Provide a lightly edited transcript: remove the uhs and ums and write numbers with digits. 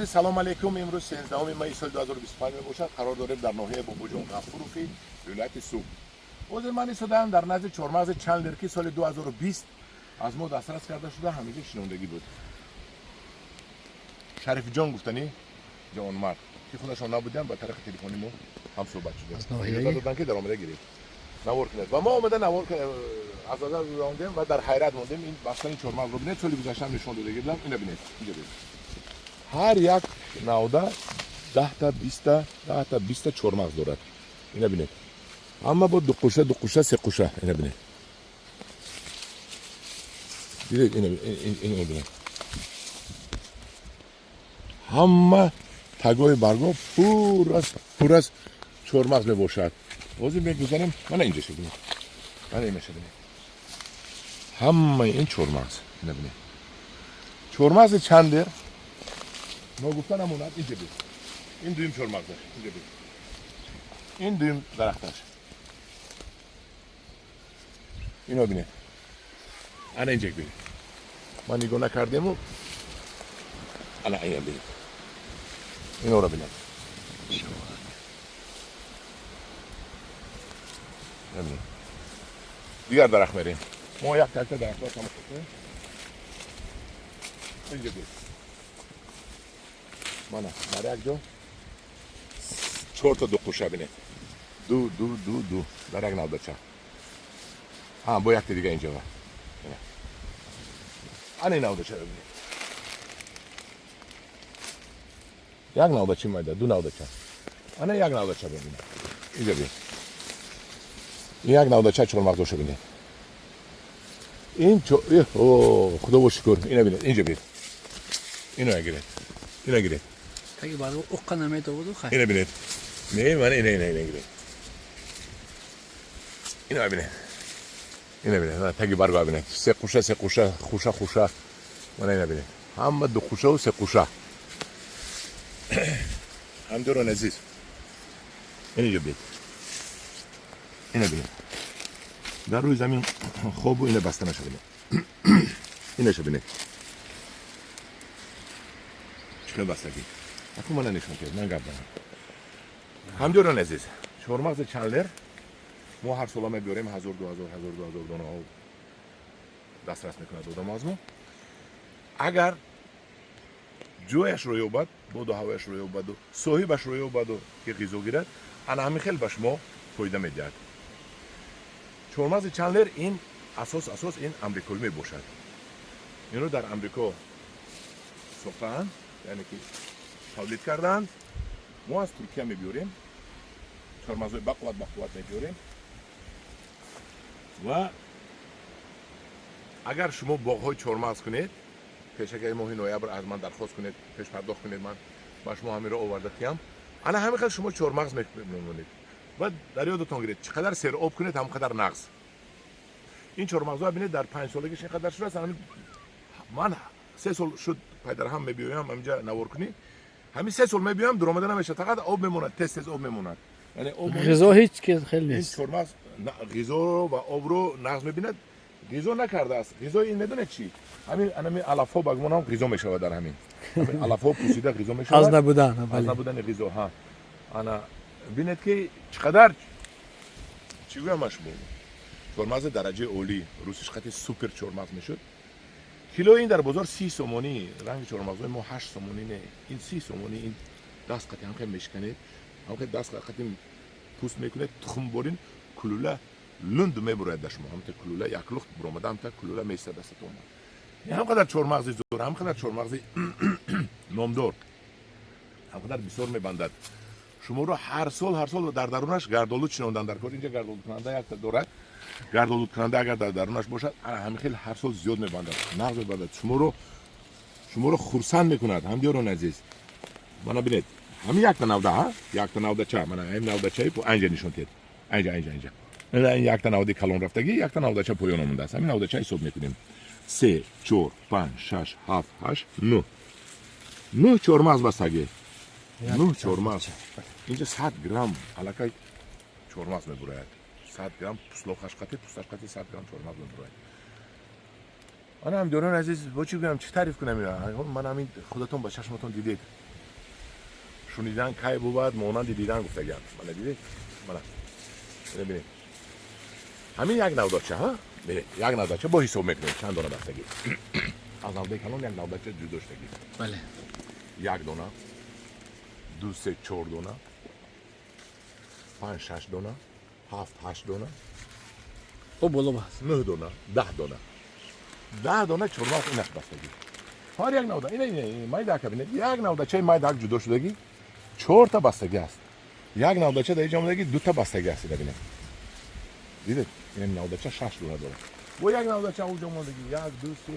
سلام علیکم. امروز 13 می سال 2025 باشد. قرار داریم در ناحیه باباجان غفوروفی ولایت سوگ. حاضر من ایستادم در نزد چهارمغز چند لرکی سال 2020 از ما دسترس کرده شده، همیشه شنوندگی بود. شریف جان گفتنی جوان مرد که خودشان نبودن با طریق تلفنی ما هم صحبت شده. از ناحیه دادن که درآمد گرفت. نوار کنید و ما اومدن نوار از آزاد راندیم و در حیرت موندیم. این بستنی چهارمغز رو ببینید، سالی گذشته نشون داده بودم. اینو ببینید، اینجا ببینید. هر یک نوده 10 تا 20 تا چهارمغز دارد. اینو ببینید. اما با دو قوشه سه قوشه. اینو ببینید. دیدید اینو ببینید. همه تگای برگا پر از چهارمغز میباشد. بازی میگذاریم. من اینجا شدیم. من اینجا شدیم. همه این چهارمغز. اینو ببینید. چهارمغز چنده؟ ما گفتن همونت اینجا بید. این دویم چهارمغزش اینجا بید. این دویم درختش. اینو بینید. انا اینجا بید. من نگاه نکردیم و انا اینو بید. اینو رو بینید. دیگر درخت میریم. ما یک تکه درخت ها تمام کنیم. اینجا بید. مانا در یک جا 4 تا دو قوشه بینید. دو در یک نوده چه با یک دیگه اینجا این نوده چه ببینید. یک نوده چه مایده، دو نوده چه یک نوده چه ببینید. اینجا بینید. این یک نوده چه چهارمغزش ببینید. این خدا با شکر. اینو بینید. اینجا بینید. اینو گیرید. اینو گیرید. تاگه برای اوقا نمیده بودو خیلی. اینو بینید. نه من اینو گیرید. اینو ببینید. اینو ببینید. تاگه برگا ببینید. سه قوشه. من اینو ببینید. همه دو قوشه و سه قوشه. هم دوران عزیز. اینو ببینید. اینو ببینید. در روی زمین خوب و اینو بسته نشه ببینید. اینو ببینید. چقدر بستگی. اکنون من نشون کرد. من گفتم. هم دوران عزیز. چهارمغز چندلر ما هر سال میبریم 1000 2000 دانه ها دسترس میکنه دادم از ما. اگر جویش رو یابد، بود و هوایش رو یابد و صاحبش رو یابد و که غذا گیرد، انا همین خیلی به شما فایده میدهد. چهارمغز چندلر این اساس این امریکایی میباشد. این رو در امریکا ساختن، یعنی که تولید کردن. ما از ترکیه میبریم. چهارمغزهای بقوت میبریم. و اگر شما باغ‌های چهارمغز کنید، پیشکه ماه نوامبر از من درخواست کنید، پیش پرداخت کنید، من با شما همین رو آورده کیم. انا همین خیلی شما چهارمغز میمونید. و در یادتون گیرید چقدر سر آب کنید همقدر نغز. این چهارمغزها ببینید در 5 سالگیش اینقدر شده است. من 3 سال شد پدر هم میبیایم همینجا نوار کنی. همین 3 سال میبیایم درآمد نمیشه، فقط آب میموند، تست آب میموند. یعنی غذا هیچ که خیلی این نیست. چهارمغز غذا رو و آب رو نغز میبیند. غذا نکرده است. غذا این میدونه چی؟ همین علف‌ها بگمون هم غذا میشود در همین علف‌ها پوسیده غذا میشود. از نبودن غذا ها. انا ببینید که چقدر چی گویمش بود. چهارمغز درجه عالی، روسیش خیلی سوپر چهارمغز میشد. کیلو این در بازار 30 سومانی، رنگ چهارمغزهای ما 8 سومانی نه. این 30 سومانی. این دست قطعی هم خیلی میشکنید. هم خیلی دست قطعی پوست میکنه. تخم بارین کلوله لند میبرد در شما. هم تا کلوله یک لخت برآمده، هم تا کلوله میسته دستتون. هم قدر چهارمغز زور، هم قدر چهارمغز نامدار، هم قدر بسیار میبندد. شما رو هر سال در درونش گردآلود چنوندن در کار. اینجا گردآلود کننده یک تا دارد. گردآلود کننده اگر در درونش باشد همین خیلی هر سال زیاد میبندد، نغز میبندد. شما رو خرسند میکند. هم دیاران عزیز من ببینید همین یک تا نوده ها، یک تا نوده چه من همین نوده چه پو اینجا نشون دید. اینجا این یک تا نوده کلان رفتگی، یک تا نوده چه پایان مونده است. همین نوده چه حساب میکنیم. 3 4 5 6 7 8 9 چهارمغز بستگی. 9 چهارمغز. اینجا 100 گرم الکی چهارمغز میبرد. 100 گرم پوستش قطعی 100 گرم چهارمغز میبرد. آن هم دوران عزیز با چی بگم، چه تعریف کنم. من همین خودتون با چشمتون دیدید. شنیدن کی بود مانند دیدن گفتگم من دیدی من ببینید همین یک نوداچه ها ببین یک نوداچه با حساب میکنیم چند دونه بستگی از نوده کلان یک نوداچه جداشتگی بله یک دونه دو سه چهار دونه 5 6 دونه 7 8 دونه او بالا بس 9 دونه 10 دونه 10 دونه چرماق این است بستگی هر یک نوده این مایده که ببینید یک نوداچه مایده جدا شدگی 4 تا بستگی است یک نوداچه در اینجا آمدگی 2 تا بستگی است ببینید دیدید این نوداچه 6 دونه داره و یک نوداچه اونجا آمدگی 1 2 3